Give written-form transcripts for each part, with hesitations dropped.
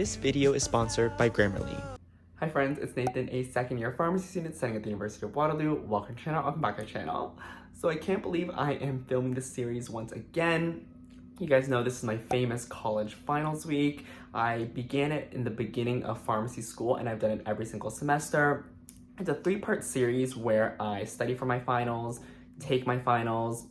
This video is sponsored by Grammarly. Hi friends, it's Nathan, a second-year pharmacy student studying at the University of Waterloo. Welcome to channel, welcome back to our channel. So I can't believe I am filming this series once again. You guys know this is my famous college finals week. I began it in the beginning of pharmacy school and I've done it every single semester. It's a three-part series where I study for my finals, take my finals,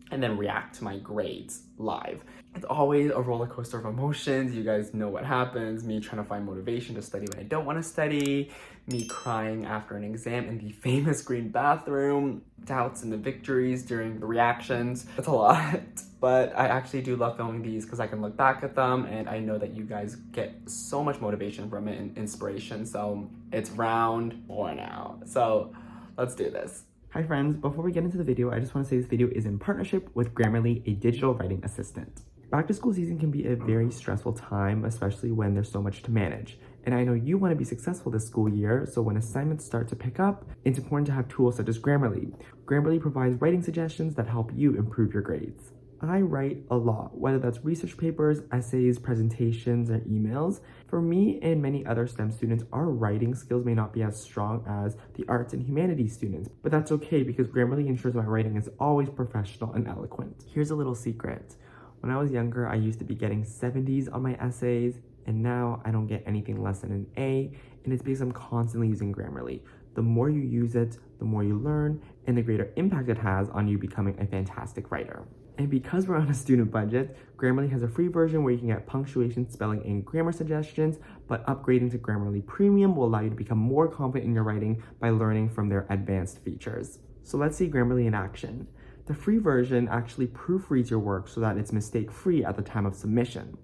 and then react to my grades live. It's always a roller coaster of emotions. You guys know what happens. Me trying to find motivation to study when I don't want to study, me crying after an exam in the famous green bathroom, doubts and the victories during the reactions. It's a lot, but I actually do love filming these because I can look back at them and I know that you guys get so much motivation from it and inspiration. So it's round 4 now. So let's do this. Hi friends, before we get into the video, I just want to say this video is in partnership with Grammarly, a digital writing assistant. Back to school season can be a very stressful time, especially when there's so much to manage. And I know you want to be successful this school year, so when assignments start to pick up, it's important to have tools such as Grammarly. Grammarly provides writing suggestions that help you improve your grades. I write a lot, whether that's research papers, essays, presentations, or emails. For me and many other STEM students, our writing skills may not be as strong as the arts and humanities students, but that's okay because Grammarly ensures my writing is always professional and eloquent. Here's a little secret. When I was younger, I used to be getting 70s on my essays, and now I don't get anything less than an A, and it's because I'm constantly using Grammarly. The more you use it, the more you learn, and the greater impact it has on you becoming a fantastic writer. And because we're on a student budget, Grammarly has a free version where you can get punctuation, spelling, and grammar suggestions, but upgrading to Grammarly Premium will allow you to become more confident in your writing by learning from their advanced features. So let's see Grammarly in action. The free version actually proofreads your work so that it's mistake-free at the time of submission.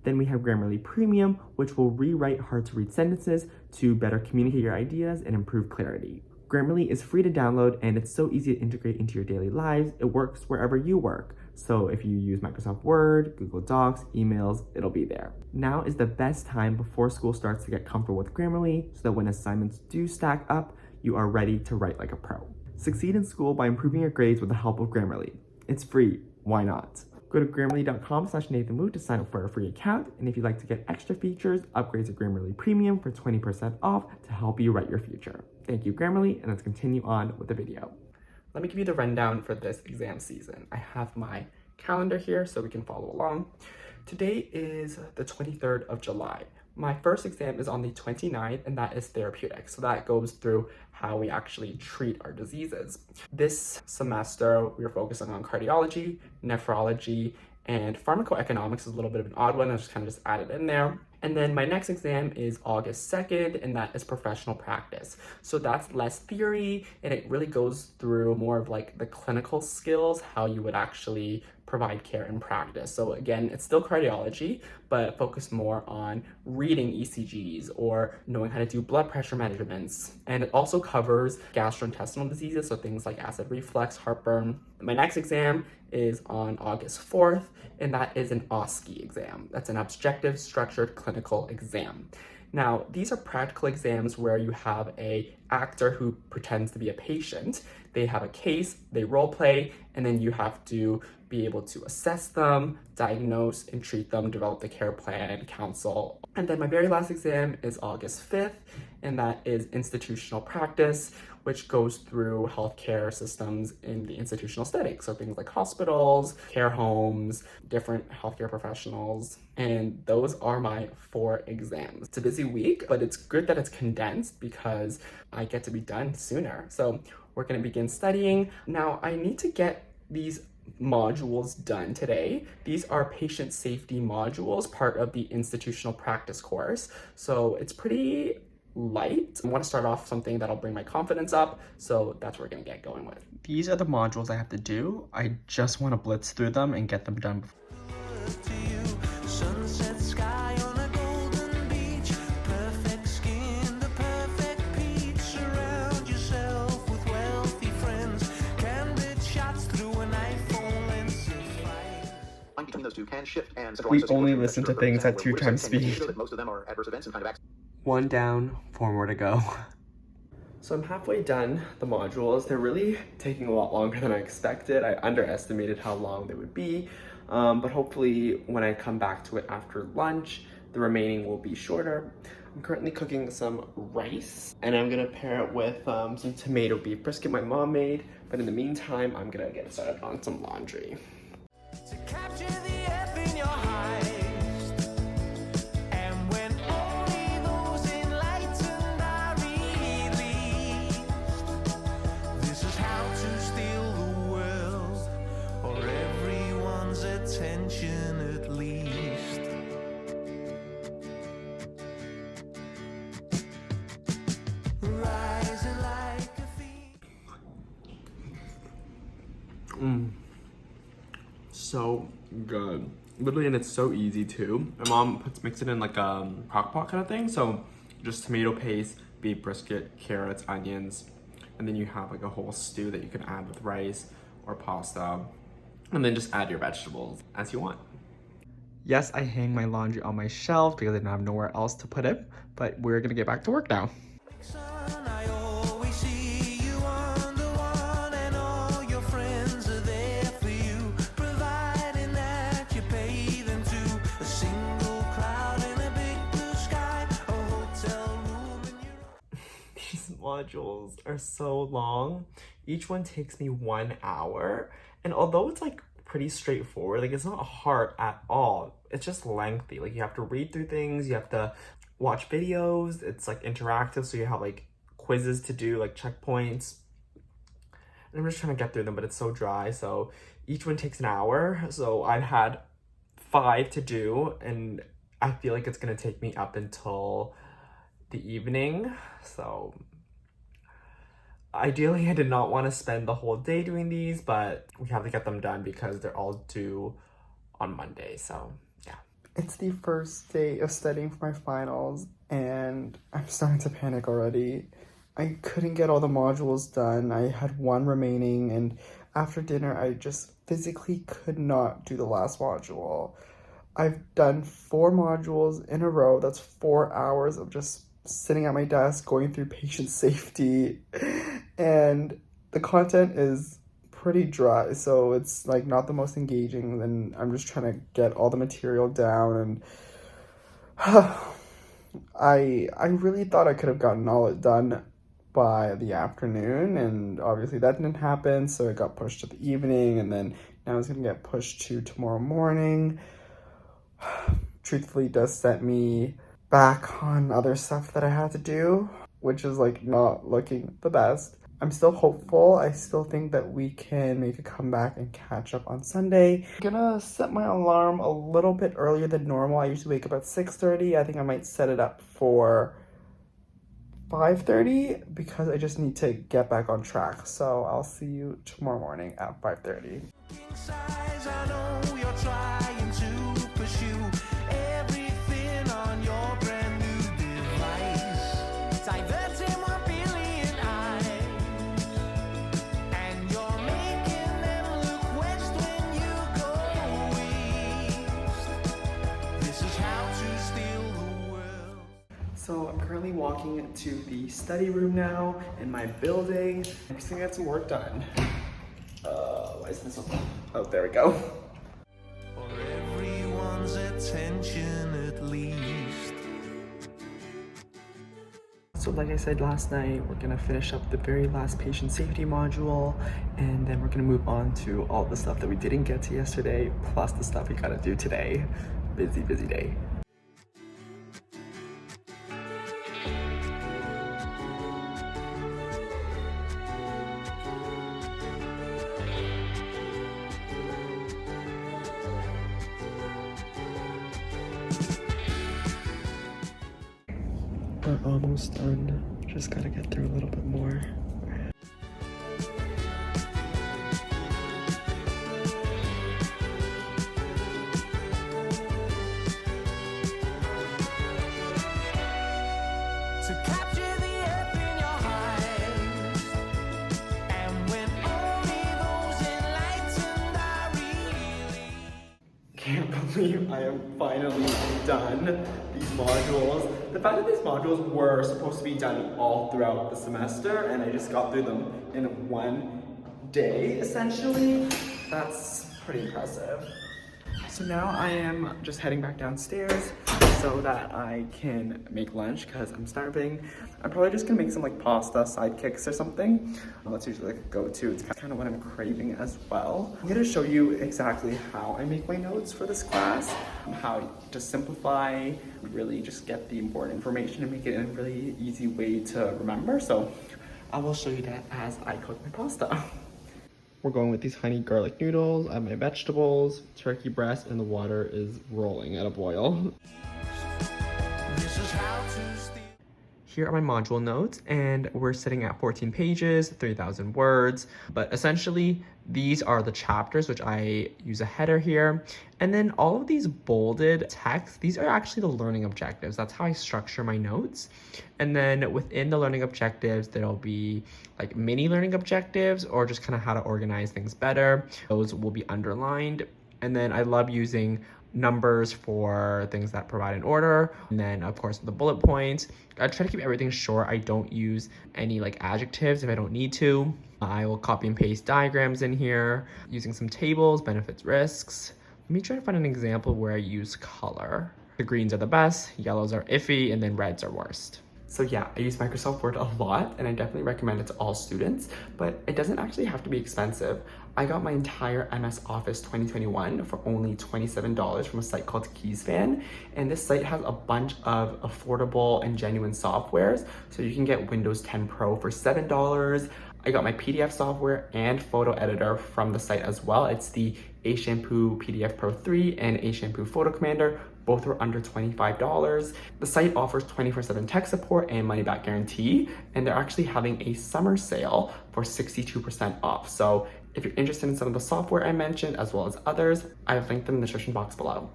Then we have Grammarly Premium, which will rewrite hard-to-read sentences to better communicate your ideas and improve clarity. Grammarly is free to download and it's so easy to integrate into your daily lives. It works wherever you work. So if you use Microsoft Word, Google Docs, emails, it'll be there. Now is the best time before school starts to get comfortable with Grammarly so that when assignments do stack up, you are ready to write like a pro. Succeed in school by improving your grades with the help of Grammarly. It's free, why not? Go to grammarly.com/NathanWu to sign up for a free account. And if you'd like to get extra features, upgrade to Grammarly Premium for 20% off to help you write your future. Thank you, Grammarly, and let's continue on with the video. Let me give you the rundown for this exam season. I have my calendar here so we can follow along. Today is the 23rd of July. My first exam is on the 29th, and that is therapeutics. So that goes through how we actually treat our diseases. This semester, we're focusing on cardiology, nephrology, and pharmacoeconomics is a little bit of an odd one. I just kind of added in there. And then my next exam is August 2nd, and that is professional practice. So that's less theory, and it really goes through more of like the clinical skills, how you would actually provide care in practice. So again, it's still cardiology, but focus more on reading ECGs or knowing how to do blood pressure measurements. And it also covers gastrointestinal diseases, so things like acid reflux, heartburn. My next exam is on August 4th, and that is an OSCE exam. That's an objective structured clinical exam. Now, these are practical exams where you have an actor who pretends to be a patient. They have a case, they role play, and then you have to be able to assess them, diagnose and treat them, develop the care plan, counsel. And then my very last exam is August 5th, and that is institutional practice, which goes through healthcare systems in the institutional setting. So things like hospitals, care homes, different healthcare professionals. And those are my 4 exams. It's a busy week, but it's good that it's condensed because I get to be done sooner. So we're gonna begin studying. Now I need to get these modules done today. These are patient safety modules, part of the institutional practice course. So it's pretty light. I want to start off something that'll bring my confidence up, so that's what we're gonna get going with. These are the modules I have to do. I just want to blitz through them and get them done. Between those two can shift, and we only listen to things at 2 times speed. Most of them are adverse events and kind of 1 down, 4 more to go. So I'm halfway done the modules. They're really taking a lot longer than I expected. I underestimated how long they would be, but hopefully when I come back to it after lunch, the remaining will be shorter. I'm currently cooking some rice, and I'm gonna pair it with some tomato beef brisket my mom made. But in the meantime, I'm gonna get started on some laundry. To capture the F in your heist, and when only those enlightened are released, this is how to steal the world, or everyone's attention at least. Rising like a fiend. So good. Literally, and it's so easy too. My mom mix it in like a crock pot kind of thing. So just tomato paste, beef brisket, carrots, onions, and then you have like a whole stew that you can add with rice or pasta, and then just add your vegetables as you want. Yes, I hang my laundry on my shelf because I don't have nowhere else to put it, but we're gonna get back to work now. Son, I always see you on the one, and all your friends are there for you, providing that you pay them to a single cloud in a big blue sky, a hotel room in your These modules are so long. Each one takes me 1 hour, and although it's like pretty straightforward, like it's not hard at all, it's just lengthy. Like you have to read through things, you have to watch videos, it's like interactive, so you have like quizzes to do, like checkpoints, and I'm just trying to get through them, but it's so dry. So each one takes an hour, so I've had 5 to do, and I feel like it's gonna take me up until the evening. So ideally I did not want to spend the whole day doing these, but we have to get them done because they're all due on Monday. So yeah, it's the first day of studying for my finals, and I'm starting to panic already. I couldn't get all the modules done. I had 1 remaining, and after dinner I just physically could not do the last module. I've done 4 modules in a row. That's 4 hours of just sitting at my desk going through patient safety, and the content is pretty dry, so it's like not the most engaging, and I'm just trying to get all the material down, and I really thought I could have gotten all it done by the afternoon, and obviously that didn't happen, so it got pushed to the evening, and then now it's gonna get pushed to tomorrow morning. Truthfully, it does set me back on other stuff that I had to do, which is like not looking the best. I'm still hopeful. I still think that we can make a comeback and catch up on Sunday. I'm gonna set my alarm a little bit earlier than normal. I usually wake up at 6:30. I think I might set it up for 5:30 because I just need to get back on track. So I'll see you tomorrow morning at 5:30. size. I know you're trying to pursue everything on your brand new device, diverting 1 billion eyes, and you're making them look west when you go east. This is how to steal the world. So I'm currently walking to the study room now in my building. I'm just gonna get some work done. Why is this open? Oh, there we go. For everyone's attention at least. So like I said last night, we're gonna finish up the very last patient safety module, and then we're gonna move on to all the stuff that we didn't get to yesterday, plus the stuff we gotta do today. Busy, busy day. We're almost done. Just gotta get through a little bit more. To capture the F in your eyes, and when only those enlightened are really. Can't believe I am finally done these modules. The fact that these modules were supposed to be done all throughout the semester, and I just got through them in 1 day, essentially, that's pretty impressive. So now I am just heading back downstairs. so that I can make lunch because I'm starving. I'm probably just gonna make some like pasta sidekicks or something. That's usually like a go-to. It's kind of what I'm craving as well. I'm gonna show you exactly how I make my notes for this class, how to simplify, really just get the important information and make it in a really easy way to remember. So I will show you that as I cook my pasta. We're going with these honey garlic noodles. I have my vegetables, turkey breast, and the water is rolling at a boil. Here are my module notes, and we're sitting at 14 pages, 3,000 words. But essentially, these are the chapters, which I use a header here. And then all of these bolded text, these are actually the learning objectives. That's how I structure my notes. And then within the learning objectives, there'll be like mini learning objectives or just kind of how to organize things better. Those will be underlined. And then I love using numbers for things that provide an order, and then of course the bullet points. I try to keep everything short. I don't use any like adjectives if I don't need to. I will copy and paste diagrams in here using some tables, benefits, risks. Let me try to find an example where I use color. The greens are the best, yellows are iffy, and then reds are worst. So yeah, I use Microsoft Word a lot, and I definitely recommend it to all students, but it doesn't actually have to be expensive. I got my entire MS Office 2021 for only $27 from a site called KeysFan, and this site has a bunch of affordable and genuine softwares. So you can get Windows 10 Pro for $7. I got my PDF software and photo editor from the site as well. It's the A Shampoo PDF Pro 3 and A Shampoo Photo Commander. Both are under $25. The site offers 24/7 tech support and money back guarantee, and they're actually having a summer sale for 62% off. So if you're interested in some of the software I mentioned, as well as others, I've linked them in the description box below.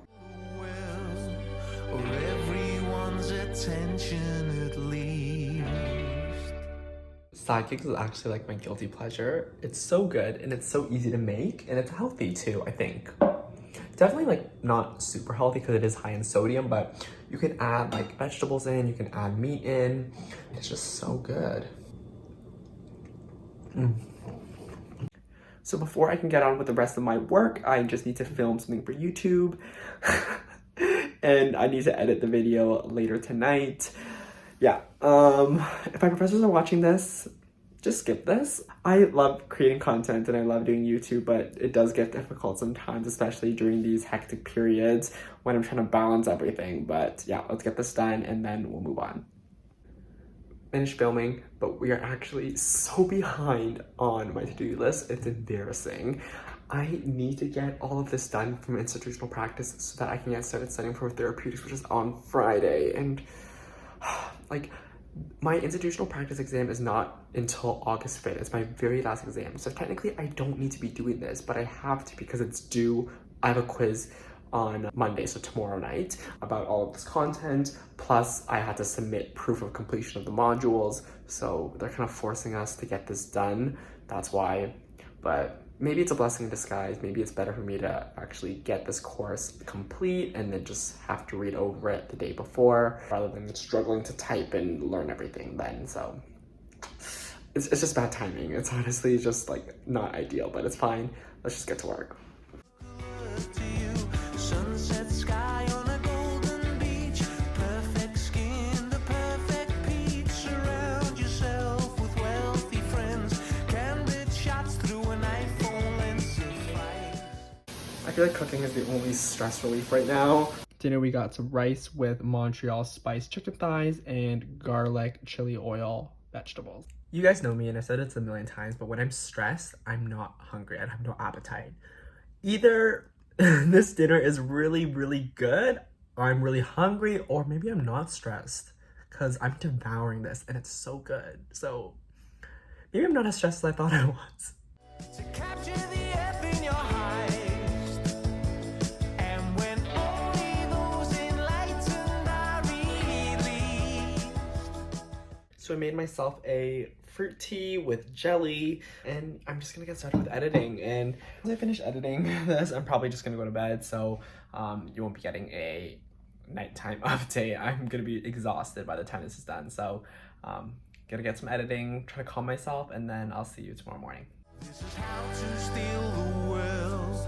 Or everyone's attention at least. Sidekicks is actually like my guilty pleasure. It's so good and it's so easy to make, and it's healthy too, I think. Definitely like not super healthy because it is high in sodium, but you can add like vegetables in, you can add meat in. It's just so good. So before I can get on with the rest of my work, I just need to film something for YouTube. And I need to edit the video later tonight. Yeah, if my professors are watching this, just skip this. I love creating content and I love doing YouTube, but it does get difficult sometimes, especially during these hectic periods when I'm trying to balance everything. But yeah, let's get this done and then we'll move on. Finished filming, but we are actually so behind on my to-do list. It's embarrassing. I need to get all of this done from institutional practice so that I can get started studying for therapeutics, which is on Friday. And like, my institutional practice exam is not until August 5th. It's my very last exam. So technically I don't need to be doing this, but I have to because it's due. I have a quiz on Monday, so tomorrow night, about all of this content. Plus I had to submit proof of completion of the modules. So they're kind of forcing us to get this done. That's why, but maybe it's a blessing in disguise. Maybe it's better for me to actually get this course complete and then just have to read over it the day before rather than struggling to type and learn everything then. So it's just bad timing. It's honestly just like not ideal, but it's fine. Let's just get to work. To you, sunset sky on a golden beach, perfect skin, the perfect peach. Surround yourself with wealthy friends, candid shots through an iPhone lens suffice. I feel like cooking is the only stress relief right now. Dinner, we got some rice with Montreal spiced chicken thighs and garlic chili oil vegetables. You guys know me and I've said it a million times, but when I'm stressed, I'm not hungry. I have no appetite. Either this dinner is really, really good, or I'm really hungry, or maybe I'm not stressed because I'm devouring this and it's so good. So maybe I'm not as stressed as I thought I was. To capture the F in your heist, and when only those enlightened are released. So I made myself a fruit tea with jelly, and I'm just gonna get started with editing. And once I finish editing this, I'm probably just gonna go to bed, so you won't be getting a nighttime update. I'm gonna be exhausted by the time this is done. So gonna get some editing, try to calm myself, and then I'll see you tomorrow morning. This is how to steal the world,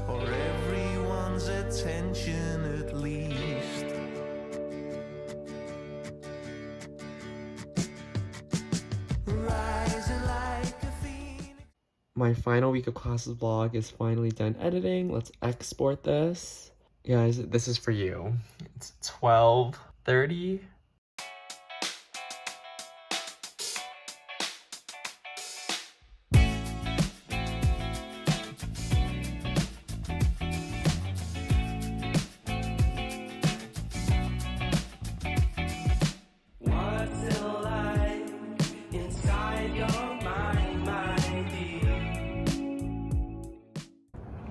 or everyone's attention at least. My final week of classes vlog is finally done editing. Let's export this. Guys, this is for you. It's 12:30.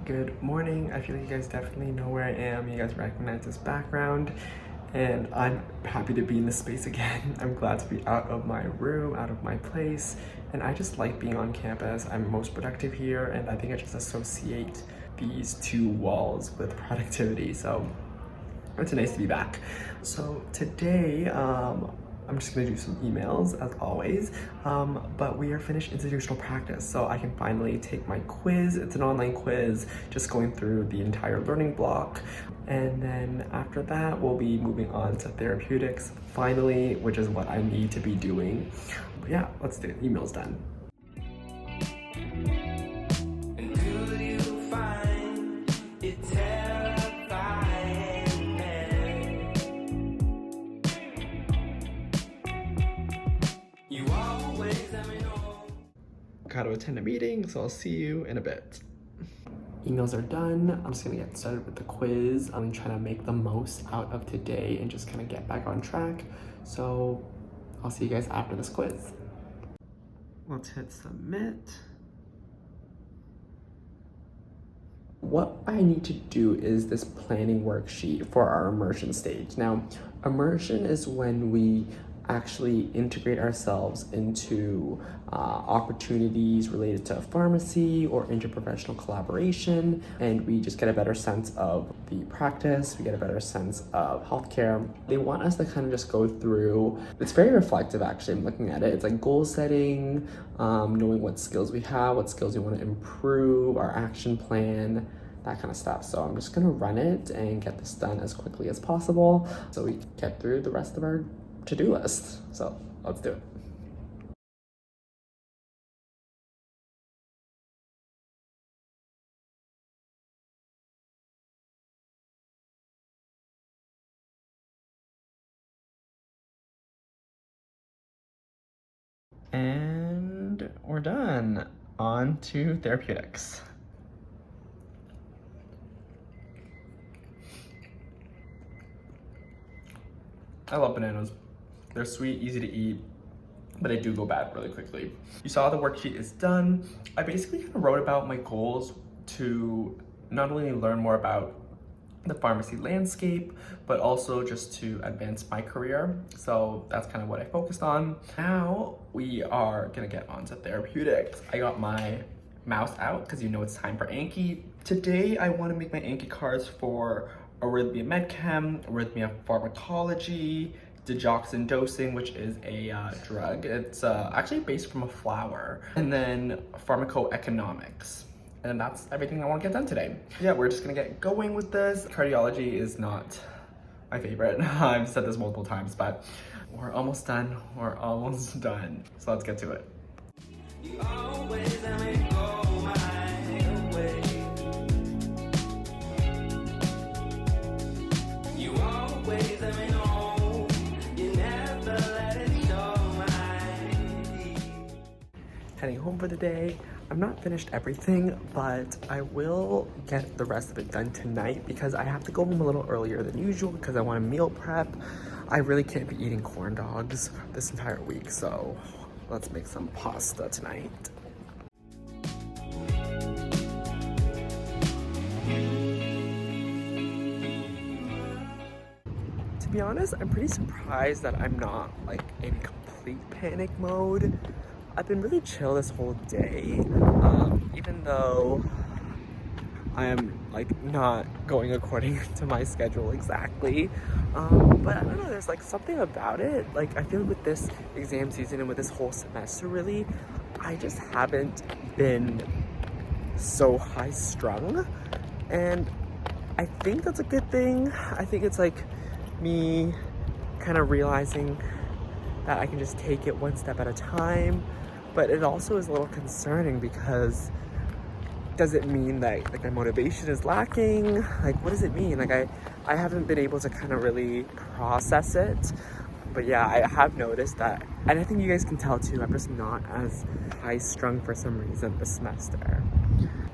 Good morning. I feel like you guys definitely know where I am. You guys recognize this background, and I'm happy to be in this space again. I'm glad to be out of my room, out of my place, and I just like being on campus. I'm most productive here, and I think I just associate these two walls with productivity. So it's nice to be back. So today, I'm just gonna do some emails as always, but we are finished institutional practice, so I can finally take my quiz. It's an online quiz, just going through the entire learning block. And then after that, we'll be moving on to therapeutics, finally, which is what I need to be doing. But yeah, let's do it. Emails done. Gotta attend a meeting, so I'll see you in a bit. Emails are done. I'm just gonna get started with the quiz. I'm trying to make the most out of today and just kind of get back on track. So I'll see you guys after this quiz. Let's hit submit. What I need to do is this planning worksheet for our immersion stage. Now, immersion is when we actually integrate ourselves into opportunities related to pharmacy or interprofessional collaboration, and we just get a better sense of the practice, we get a better sense of healthcare. They want us to kind of just go through, it's very reflective actually, I'm looking at it. It's like goal setting, knowing what skills we have, what skills we want to improve, our action plan, that kind of stuff. So I'm just gonna run it and get this done as quickly as possible so we can get through the rest of our to-do list. So let's do it. And we're done. On to therapeutics. I love bananas. They're sweet, easy to eat, but they do go bad really quickly. You saw the worksheet is done. I basically kind of wrote about my goals to not only learn more about the pharmacy landscape, but also just to advance my career. So that's kind of what I focused on. Now we are gonna get on to therapeutics. I got my mouse out because you know it's time for Anki. Today I want to make my Anki cards for arrhythmia medchem, arrhythmia pharmacology, digoxin dosing, which is a drug. It's actually based from a flower, and then pharmacoeconomics. And that's everything I want to get done today. Yeah, we're just gonna get going with this. Cardiology is not my favorite. I've said this multiple times, but we're almost done. We're almost done. So let's get to it. You always let me go my way. You always let me know. You never let it show my. Heading home for the day. I'm not finished everything, but I will get the rest of it done tonight because I have to go home a little earlier than usual because I want to meal prep. I really can't be eating corn dogs this entire week, so let's make some pasta tonight. To be honest, I'm pretty surprised that I'm not like in complete panic mode. I've been really chill this whole day, even though I am like not going according to my schedule exactly. But I don't know, there's like something about it. Like I feel with this exam season and with this whole semester really, I just haven't been so high strung. And I think that's a good thing. I think it's like me kind of realizing that I can just take it one step at a time. But it also is a little concerning because does it mean that like my motivation is lacking? Like, what does it mean? Like, I haven't been able to kind of really process it. But yeah, I have noticed that, and I think you guys can tell too, I'm just not as high strung for some reason this semester.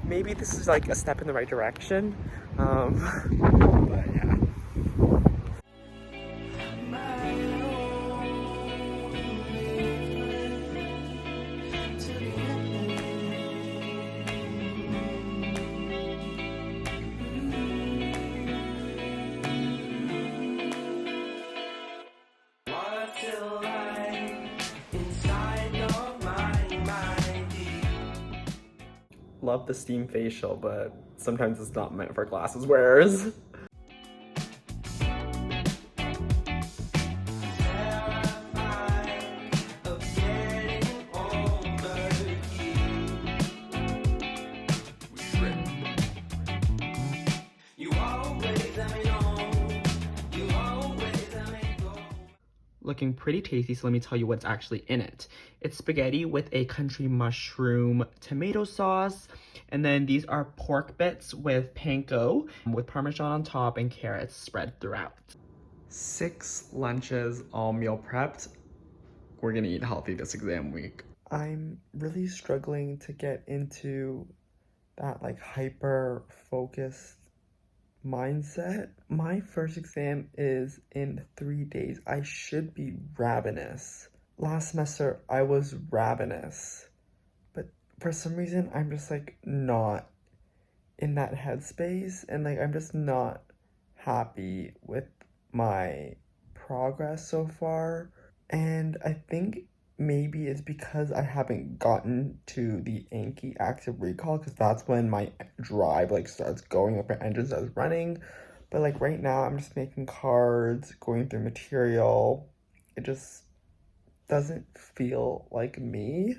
Maybe this is like a step in the right direction, but yeah. Love the steam facial, but sometimes it's not meant for glasses wearers. Looking pretty tasty, so let me tell you what's actually in it. It's spaghetti with a country mushroom tomato sauce, and then these are pork bits with panko with parmesan on top and carrots spread throughout. 6 lunches, all meal prepped. We're gonna eat healthy this exam week. I'm really struggling to get into that like hyper focused mindset. My first exam is in 3 days. I should be ravenous. Last semester I was ravenous, but for some reason I'm just like not in that headspace, and like I'm just not happy with my progress so far. And I think maybe it's because I haven't gotten to the Anki active recall, because that's when my drive like starts going up, my engine starts running. But like right now I'm just making cards, going through material. It just doesn't feel like me.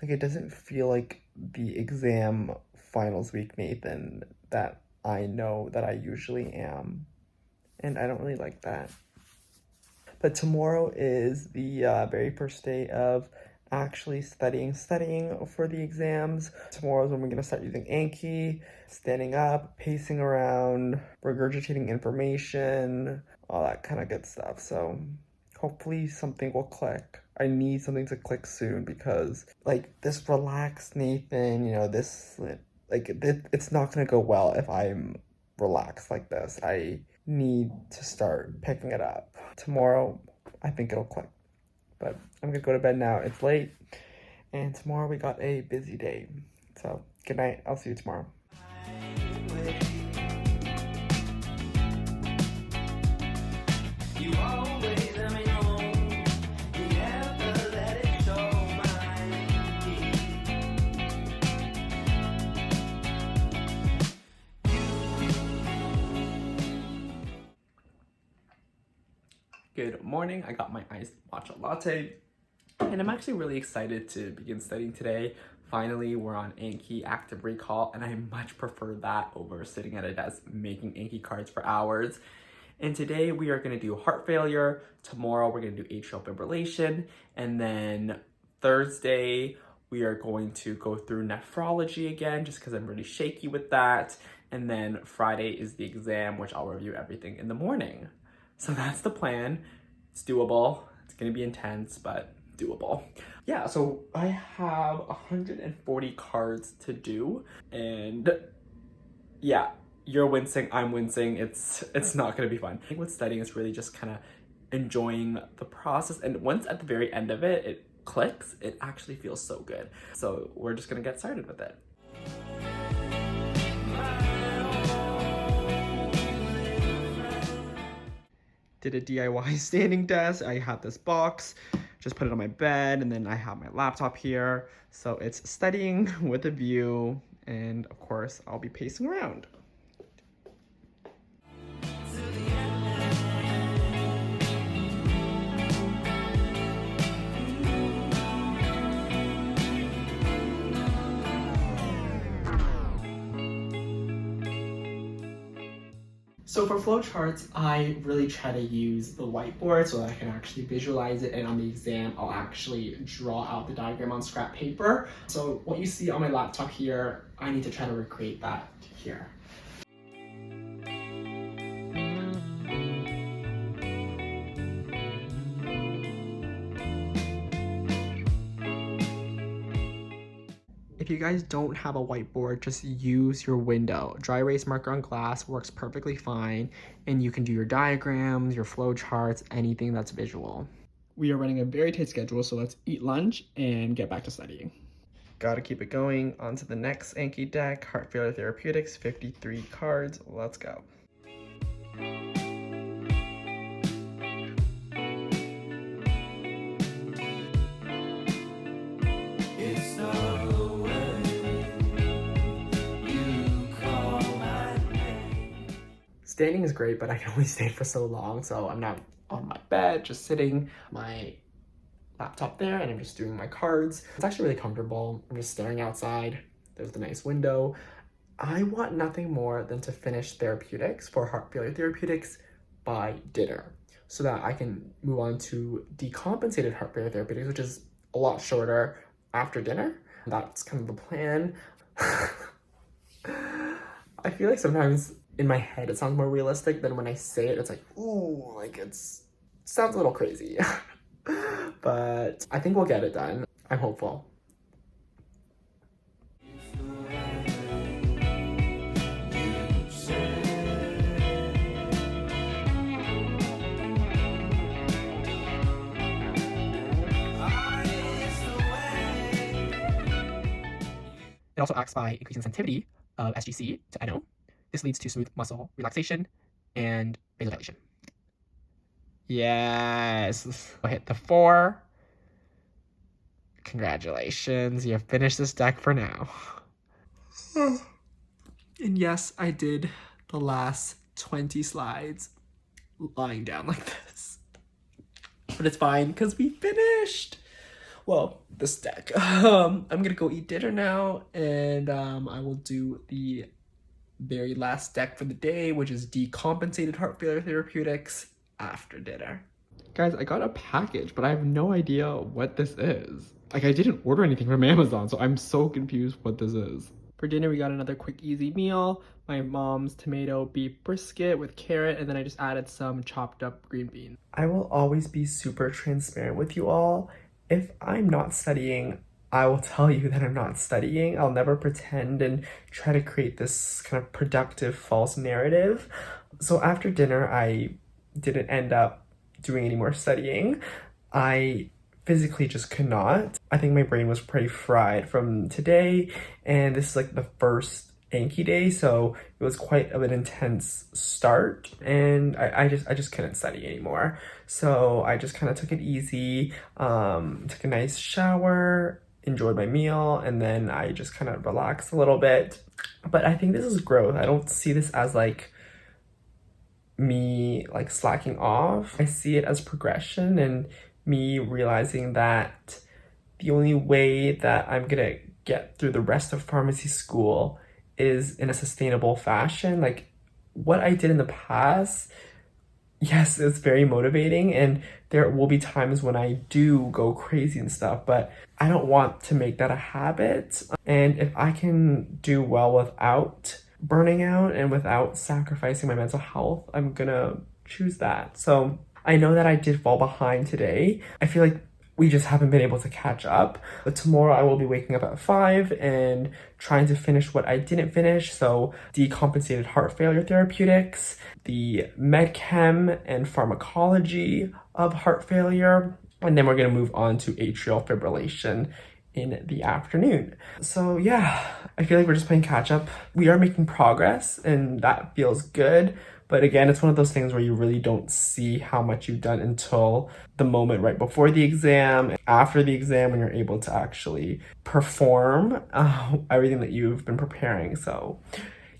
Like it doesn't feel like the exam finals week Nathan that I know that I usually am. And I don't really like that. But tomorrow is the very first day of actually studying for the exams. Tomorrow is when we're gonna start using Anki, standing up, pacing around, regurgitating information, all that kind of good stuff. So hopefully something will click. I need something to click soon, because like this relaxed Nathan, you know, this like it's not gonna go well if I'm relaxed like this. I need to start picking it up. Tomorrow, I think it'll click. But I'm gonna go to bed now. It's late, and tomorrow we got a busy day. So good night. I'll see you tomorrow. Good morning. I got my iced matcha latte, and I'm actually really excited to begin studying today. Finally, we're on Anki active recall, and I much prefer that over sitting at a desk making Anki cards for hours. And today we are going to do heart failure. Tomorrow we're going to do atrial fibrillation, and then Thursday we are going to go through nephrology again, just because I'm really shaky with that. And then Friday is the exam, which I'll review everything in the morning. So that's the plan. It's doable. It's gonna be intense, but doable. Yeah, so I have 140 cards to do, and yeah, you're wincing, I'm wincing. It's not gonna be fun. I think with studying is really just kind of enjoying the process, and once at the very end of it, it clicks, it actually feels so good. So we're just gonna get started with it. Did a DIY standing desk. I have this box, just put it on my bed, and then I have my laptop here. So it's studying with a view, and of course I'll be pacing around. So for flowcharts, I really try to use the whiteboard so that I can actually visualize it, and on the exam, I'll actually draw out the diagram on scrap paper. So what you see on my laptop here, I need to try to recreate that here. If you guys don't have a whiteboard, just use your window. Dry erase marker on glass works perfectly fine, and you can do your diagrams, your flow charts, anything that's visual. We are running a very tight schedule, so let's eat lunch and get back to studying. Gotta keep it going. On to the next Anki deck, Heart Failure Therapeutics, 53 cards. Let's go. It's the way you call my name. Standing is great, but I can only stay for so long, so I'm not on my bed, just sitting, my laptop there, and I'm just doing my cards. It's actually really comfortable. I'm just staring outside. There's the nice window. I want nothing more than to finish therapeutics for Heart Failure Therapeutics by dinner so that I can move on to decompensated Heart Failure Therapeutics, which is a lot shorter after dinner. That's kind of the plan. I feel like sometimes in my head it sounds more realistic than when I say it. It's like, ooh, like sounds a little crazy. But I think we'll get it done. I'm hopeful. It also acts by increasing sensitivity of SGC to NO. This leads to smooth muscle relaxation and vasodilation. Yes, I hit the 4. Congratulations, you have finished this deck for now. And yes, I did the last 20 slides lying down like this. But it's fine because we finished. Well, this deck. I'm gonna go eat dinner now, and I will do the very last deck for the day, which is Decompensated Heart Failure Therapeutics after dinner. Guys, I got a package, but I have no idea what this is. Like, I didn't order anything from Amazon, so I'm so confused what this is. For dinner, we got another quick, easy meal. My mom's tomato beef brisket with carrot, and then I just added some chopped up green beans. I will always be super transparent with you all. If I'm not studying, I will tell you that I'm not studying. I'll never pretend and try to create this kind of productive false narrative. So after dinner, I didn't end up doing any more studying. I physically just could not. I think my brain was pretty fried from today, and this is like the first Anki day, so it was quite of an intense start, and I just couldn't study anymore. So I just kind of took it easy, took a nice shower, enjoyed my meal, and then I just kind of relaxed a little bit. But I think this is growth. I don't see this as like me like slacking off. I see it as progression and me realizing that the only way that I'm gonna get through the rest of pharmacy school is in a sustainable fashion. Like, what I did in the past, yes, it's very motivating, and there will be times when I do go crazy and stuff, but I don't want to make that a habit. And if I can do well without burning out and without sacrificing my mental health, I'm gonna choose that. So I know that I did fall behind today. I feel like we just haven't been able to catch up. But tomorrow I will be waking up at 5 and trying to finish what I didn't finish. So decompensated heart failure therapeutics, the medchem and pharmacology of heart failure, and then we're gonna move on to atrial fibrillation in the afternoon. So yeah, I feel like we're just playing catch up. We are making progress, and that feels good. But again, it's one of those things where you really don't see how much you've done until the moment right before the exam, after the exam, when you're able to actually perform everything that you've been preparing. So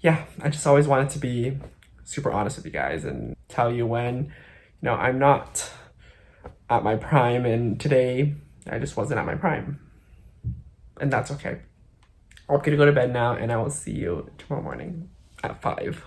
yeah, I just always wanted to be super honest with you guys and tell you when, I'm not at my prime, and today I just wasn't at my prime. And that's okay. I'm gonna go to bed now, and I will see you tomorrow morning at 5.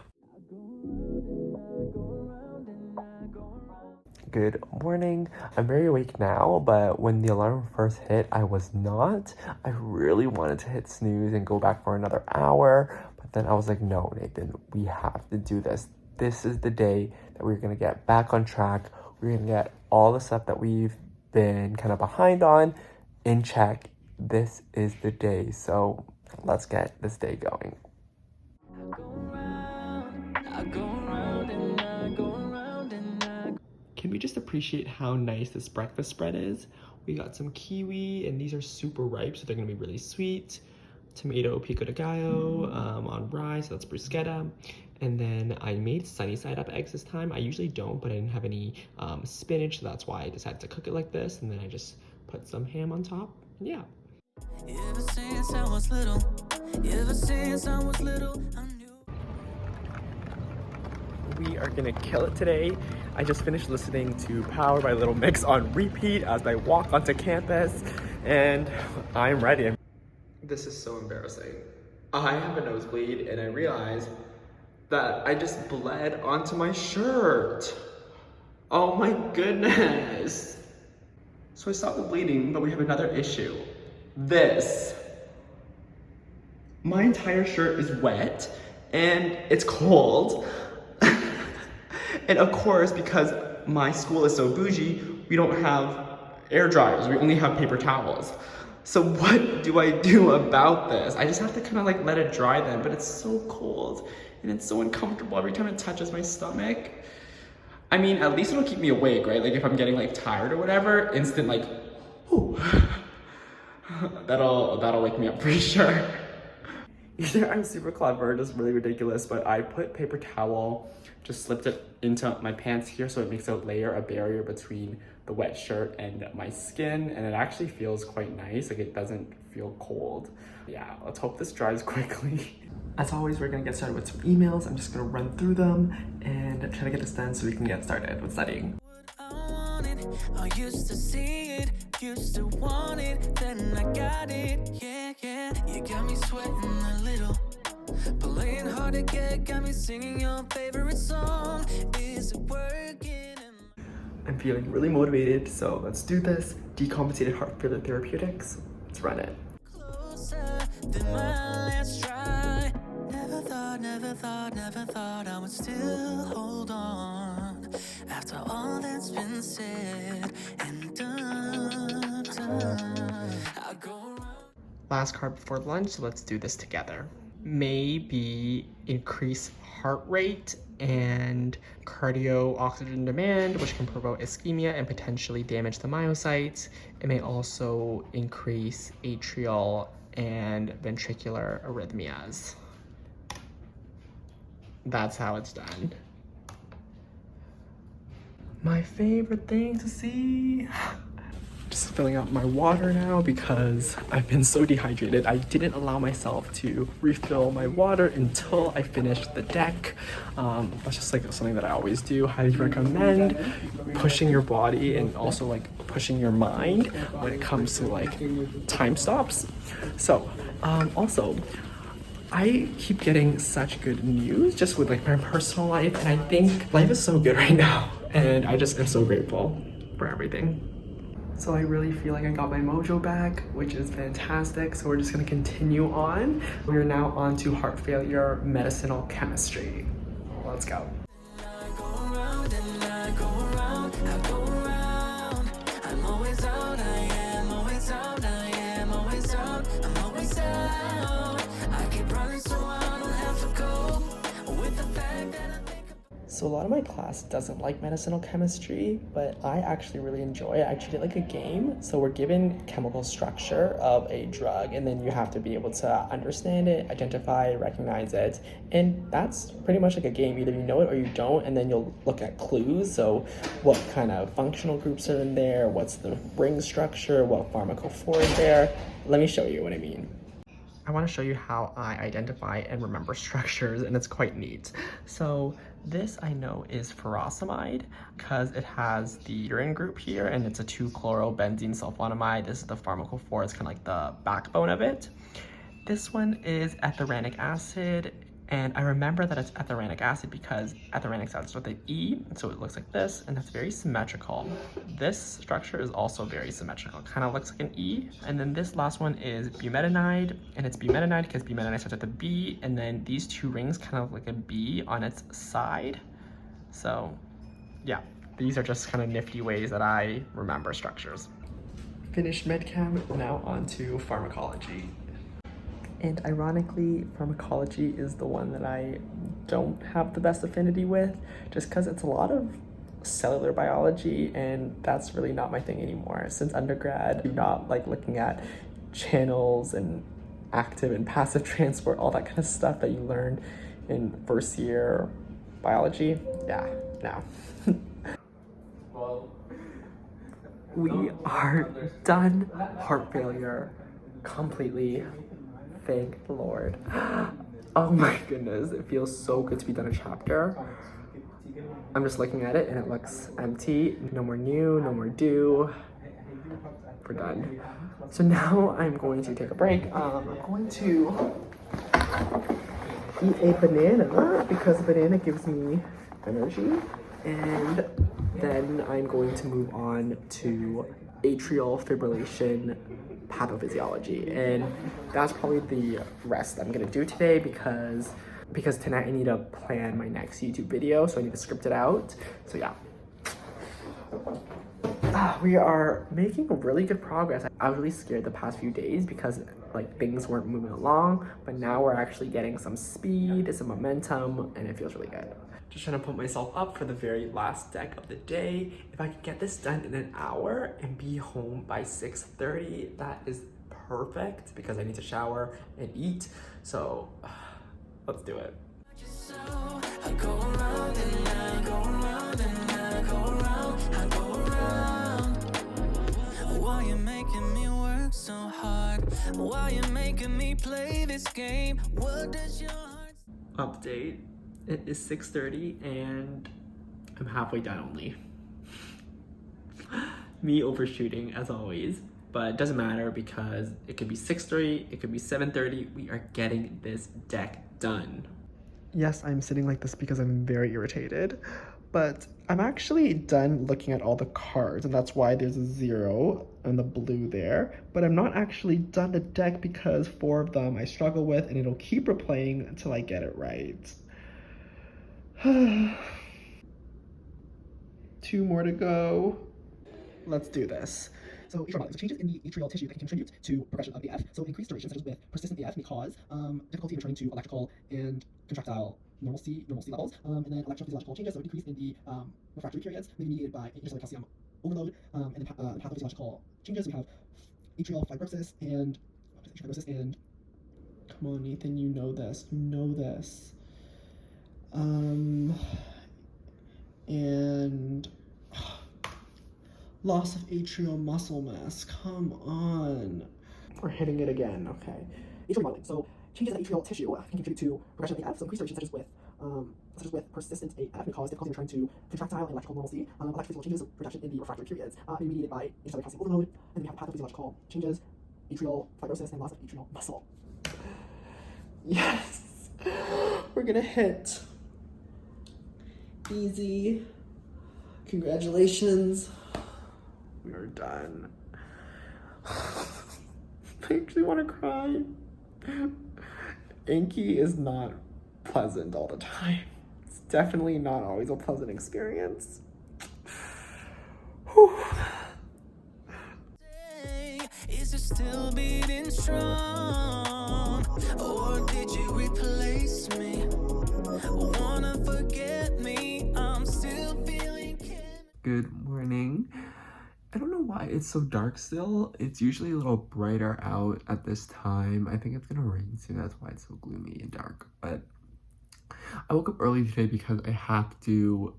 good morning. I'm very awake now, but when the alarm first hit, I was not. I really wanted to hit snooze and go back for another hour, but then I was like, no, Nathan, we have to do this. This is the day that we're gonna get back on track. We're gonna get all the stuff that we've been kind of behind on in check. This is the day, so let's get this day going. Can we just appreciate how nice this breakfast spread is? We got some kiwi, and these are super ripe, so they're gonna be really sweet. Tomato pico de gallo on rye, so that's bruschetta. And then I made sunny side up eggs this time. I usually don't, but I didn't have any spinach, so that's why I decided to cook it like this. And then I just put some ham on top. Yeah. Ever since I was little, I knew. We are gonna kill it today. I just finished listening to Power by Little Mix on repeat as I walk onto campus, and I'm ready. This is so embarrassing. I have a nosebleed, and I realized that I just bled onto my shirt. Oh my goodness. So I stopped the bleeding, but we have another issue. This. My entire shirt is wet, and it's cold. And of course, because my school is so bougie, we don't have air dryers. We only have paper towels. So what do I do about this? I just have to kind of like let it dry then, but it's so cold and it's so uncomfortable every time it touches my stomach. I mean, at least it'll keep me awake, right? Like if I'm getting like tired or whatever, instant like, whew. That'll wake me up for sure. Either I'm super clever or just really ridiculous, but I put paper towel, just slipped it into my pants here so it makes a barrier between the wet shirt and my skin, and it actually feels quite nice. Like it doesn't feel cold. Yeah, let's hope this dries quickly. As always, we're gonna get started with some emails. I'm just gonna run through them and try to get this done so we can get started with studying. I used to see it, used to want it, then I got it, yeah, yeah. You got me sweating a little, playing hard to get, got me singing your favorite song. Is it working? I'm feeling really motivated, so let's do this. Decompensated heart failure therapeutics. Let's run it. Closer than my last try. Never thought I would still hold on after all that's been said and done. I go around. Last card before lunch, so let's do this together. Maybe increase heart rate and cardio oxygen demand, which can provoke ischemia and potentially damage the myocytes. It may also increase atrial and ventricular arrhythmias. That's how it's done. My favorite thing to see. Just filling out my water now because I've been so dehydrated. I didn't allow myself to refill my water until I finished the deck. That's just like something that I always do. Highly recommend pushing your body and also like pushing your mind when it comes to like time stops. So also, I keep getting such good news just with like my personal life, and I think life is so good right now, and I just am so grateful for everything. So I really feel like I got my mojo back, which is fantastic. So we're just gonna continue on. We are now on to heart failure medicinal chemistry. Let's go. I go around and I go around, I go around. I'm always out, I am always out, I am always out, I'm always out. I keep running so I don't have to go with the fact that I think. So a lot of my class doesn't like medicinal chemistry, but I actually really enjoy it. I treat it like a game. So we're given chemical structure of a drug, and then you have to be able to understand it, identify, recognize it. And that's pretty much like a game. Either you know it or you don't, and then you'll look at clues. So what kind of functional groups are in there? What's the ring structure? What pharmacophore is there? Let me show you what I mean. I want to show you how I identify and remember structures, and it's quite neat. So this I know is furosemide because it has the urine group here, and it's a 2-chlorobenzene sulfonamide. This is the pharmacophore. It's kind of like the backbone of it. This one is ethyrenic acid. And I remember that it's ethylenic acid because ethylenic starts with an E, so it looks like this, and that's very symmetrical. This structure is also very symmetrical, kind of looks like an E. And then this last one is bumetanide, and it's bumetanide because bumetanide starts with a B, and then these two rings kind of like a B on its side. So yeah, these are just kind of nifty ways that I remember structures. Finished medchem, now on to pharmacology. And ironically, pharmacology is the one that I don't have the best affinity with, just because it's a lot of cellular biology, and that's really not my thing anymore. Since undergrad, I do not like looking at channels and active and passive transport, all that kind of stuff that you learn in first year biology. Yeah, no. We are done. Heart failure completely. Thank the Lord. Oh my goodness, it feels so good to be done a chapter. I'm just looking at it and it looks empty. No more new, no more do. We're done. So now I'm going to take a break. I'm going to eat a banana because banana gives me energy. And then I'm going to move on to atrial fibrillation pathophysiology, and that's probably the rest I'm gonna do today because tonight I need to plan my next YouTube video, so I need to script it out. So yeah, we are making really good progress. I was really scared the past few days because like things weren't moving along, but now we're actually getting some speed, some momentum, and it feels really good. Just trying to put myself up for the very last deck of the day. If I could get this done in an hour and be home by 6:30, that is perfect because I need to shower and eat. So let's do it. I go around and I go around and I go around, I go around. Why you making me work so hard? Why you making me play this game? What does your heart... Update. It is 6:30 and I'm halfway done only. Me overshooting as always, but it doesn't matter because it could be 6:30, it could be 7:30. We are getting this deck done. Yes, I'm sitting like this because I'm very irritated, but I'm actually done looking at all the cards, and that's why there's a 0 and the blue there. But I'm not actually done the deck because 4 of them I struggle with, and it'll keep replaying until I get it right. 2 more to go. Let's do this. So atrial so changes in the atrial tissue can contribute to progression of AF. So increased duration, such as with persistent AF, may cause difficulty in returning to electrical and contractile normalcy levels, and then electrophysiological changes, so decrease in the refractory periods, may be mediated by intracellular calcium overload, and then pathophysiological changes. We have atrial fibrosis and come on, Nathan, you know this. And loss of atrial muscle mass. Come on. We're hitting it again. Okay. Atrial remodeling. So changes in the atrial tissue can contribute to progression of AF. So increased duration, such as with persistent AF, may cause difficulty in returning to contractile and electrical normalcy. Electrophysiological changes, reduction in the refractory periods, may be mediated by intracellular calcium overload. And then we have pathophysiological changes, atrial fibrosis, and loss of atrial muscle. Yes. We're gonna hit. Easy. Congratulations. We are done. I actually want to cry. Anki is not pleasant all the time. It's definitely not always a pleasant experience. Whew. Is it still beating strong? Or did you replace me? Wanna forget me? I'm still feeling... Good morning. I don't know why it's so dark still. It's usually a little brighter out at this time. I think it's gonna rain soon. That's why it's so gloomy and dark. But I woke up early today because I have to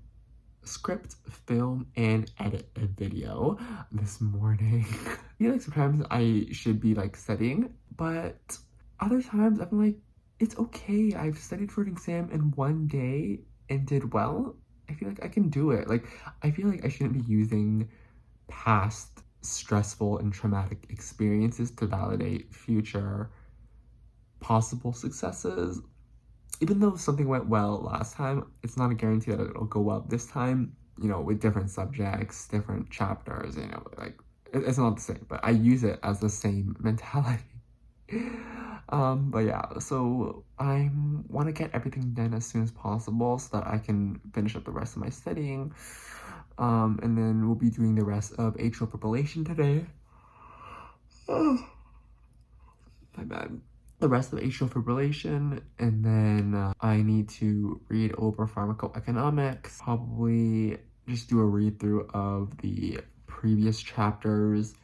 script, film, and edit a video this morning. I feel like sometimes I should be like studying, but other times I'm like, it's okay. I've studied for an exam in one day and did well. I feel like I can do it. Like, I feel like I shouldn't be using past stressful and traumatic experiences to validate future possible successes. even though something went well last time, it's not a guarantee that it'll go well this time, you know, with different subjects, different chapters, you know, like, it's not the same, but I use it as the same mentality. But yeah, so I want to get everything done as soon as possible so that I can finish up the rest of my studying. And then we'll be doing the rest of atrial fibrillation today. Oh, my bad. The rest of atrial fibrillation, and then I need to read over pharmacoeconomics, probably just do a read through of the previous chapters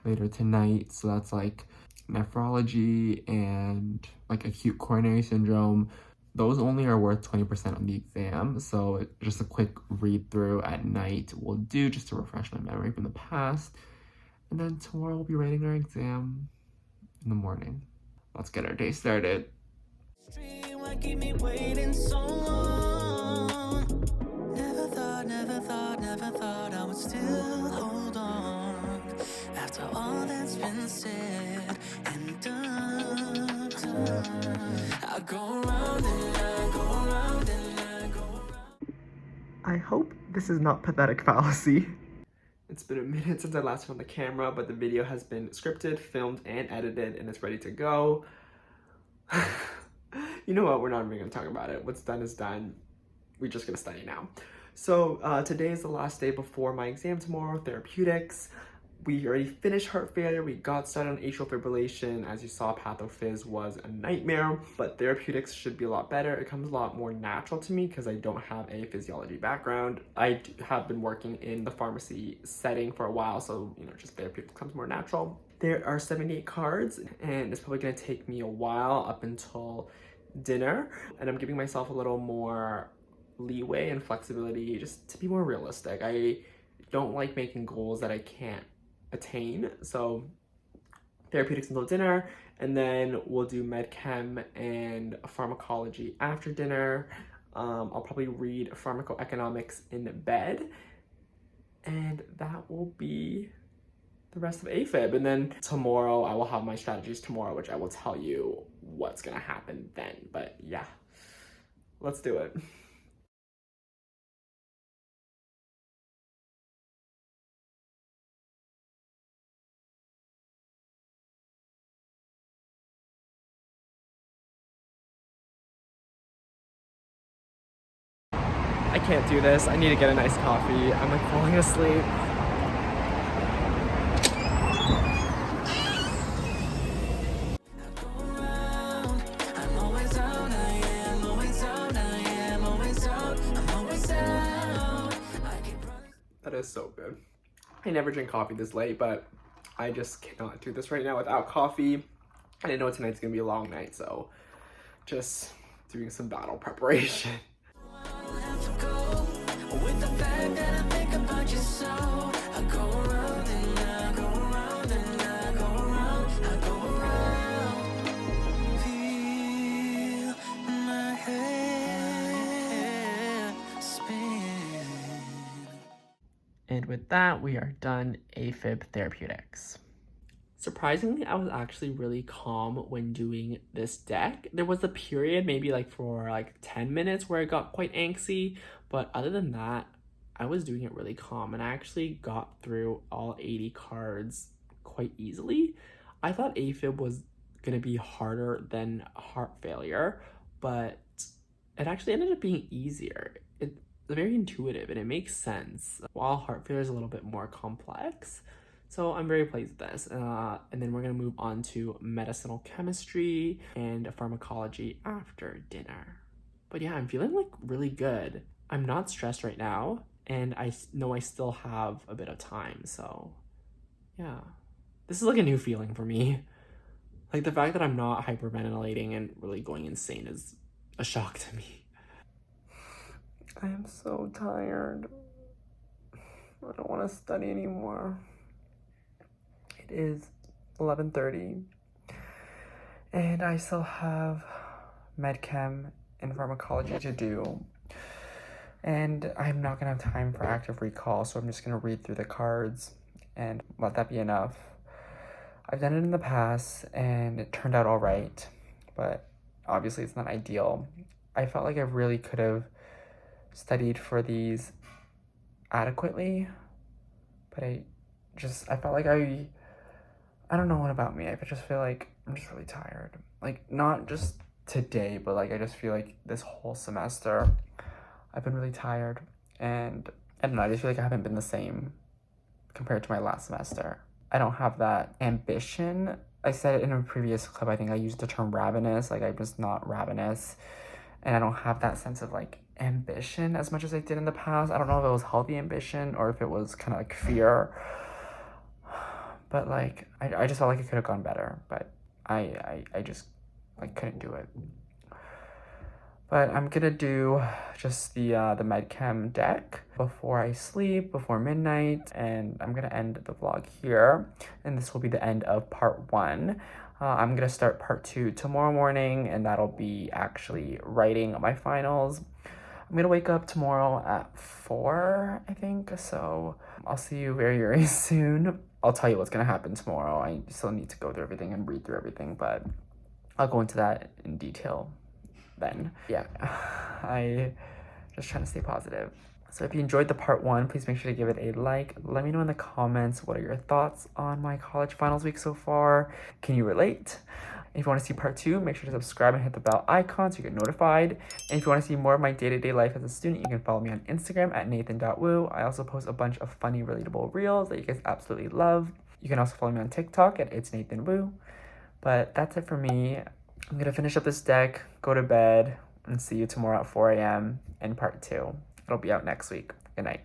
later tonight. So that's like nephrology and like acute coronary syndrome. Those only are worth 20% on the exam, so just a quick read through at night will do just to refresh my memory from the past. And then tomorrow we'll be writing our exam in the morning. Let's get our day started. Keep me waiting so long. Never thought I would still hold on after all that's been said and done. I go round and I go round and I go round. I hope this is not pathetic fallacy. It's been a minute since I last filmed the camera, but the video has been scripted, filmed, and edited, and it's ready to go. You know what? We're not even gonna talk about it. What's done is done. We're just gonna study now. So today is the last day before my exam tomorrow, therapeutics. We already finished heart failure. We got started on atrial fibrillation. As you saw, pathophys was a nightmare, but therapeutics should be a lot better. It comes a lot more natural to me because I don't have a physiology background. I have been working in the pharmacy setting for a while, so you know, just therapeutics comes more natural. There are 78 cards, and it's probably gonna take me a while up until dinner, and I'm giving myself a little more leeway and flexibility just to be more realistic. I don't like making goals that I can't attain. So therapeutics until dinner, and then we'll do med chem and pharmacology after dinner. I'll probably read pharmacoeconomics in bed, and that will be the rest of AFib. And then tomorrow I will have my strategies tomorrow, which I will tell you what's gonna happen then. But yeah, let's do it. I can't do this. I need to get a nice coffee. I'm like falling asleep. That is so good. I never drink coffee this late, but I just cannot do this right now without coffee. I didn't know tonight's gonna be a long night, so just doing some battle preparation. And with that, we are done AFib therapeutics. Surprisingly, I was actually really calm when doing this deck. There was a period, maybe like for like 10 minutes, where I got quite angsty, but other than that, I was doing it really calm, and I actually got through all 80 cards quite easily. I thought AFib was gonna be harder than heart failure, but it actually ended up being easier. It's very intuitive and it makes sense, while heart failure is a little bit more complex. So I'm very pleased with this. And then we're gonna move on to medicinal chemistry and pharmacology after dinner. But yeah, I'm feeling like really good. I'm not stressed right now, and I know I still have a bit of time, so yeah. This is like a new feeling for me. Like the fact that I'm not hyperventilating and really going insane is a shock to me. I am so tired. I don't want to study anymore. It is 11:30, and I still have med chem and pharmacology to do. And I'm not gonna have time for active recall, so I'm just gonna read through the cards and let that be enough. I've done it in the past and it turned out all right, but obviously it's not ideal. I felt like I really could have studied for these adequately, but I felt like I don't know what about me. I just feel like I'm just really tired. Like, not just today, but like I just feel like this whole semester I've been really tired, and I don't know, I just feel like I haven't been the same compared to my last semester. I don't have that ambition. I said it in a previous clip, I think I used the term ravenous, like I'm just not ravenous, and I don't have that sense of like ambition as much as I did in the past. I don't know if it was healthy ambition or if it was kind of like fear, but like I just felt like it could have gone better, but I just like couldn't do it. But I'm gonna do just the medchem deck before I sleep, before midnight, and I'm gonna end the vlog here. And this will be the end of part 1. I'm gonna start part 2 tomorrow morning, and that'll be actually writing my finals. I'm gonna wake up tomorrow at 4, I think, so I'll see you very, very soon. I'll tell you what's gonna happen tomorrow. I still need to go through everything and read through everything, but I'll go into that in detail then. Yeah, I just trying to stay positive. So if you enjoyed the part 1, please make sure to give it a like. Let me know in the comments, what are your thoughts on my college finals week so far? Can you relate? If you want to see part 2, make sure to subscribe and hit the bell icon so you get notified. And if you want to see more of my day-to-day life as a student, you can follow me on Instagram at NathanWu. I also post a bunch of funny, relatable reels that you guys absolutely love. You can also follow me on TikTok at It's NathanWu. But that's it for me. I'm gonna finish up this deck, go to bed, and see you tomorrow at 4 a.m. in part 2. It'll be out next week. Good night.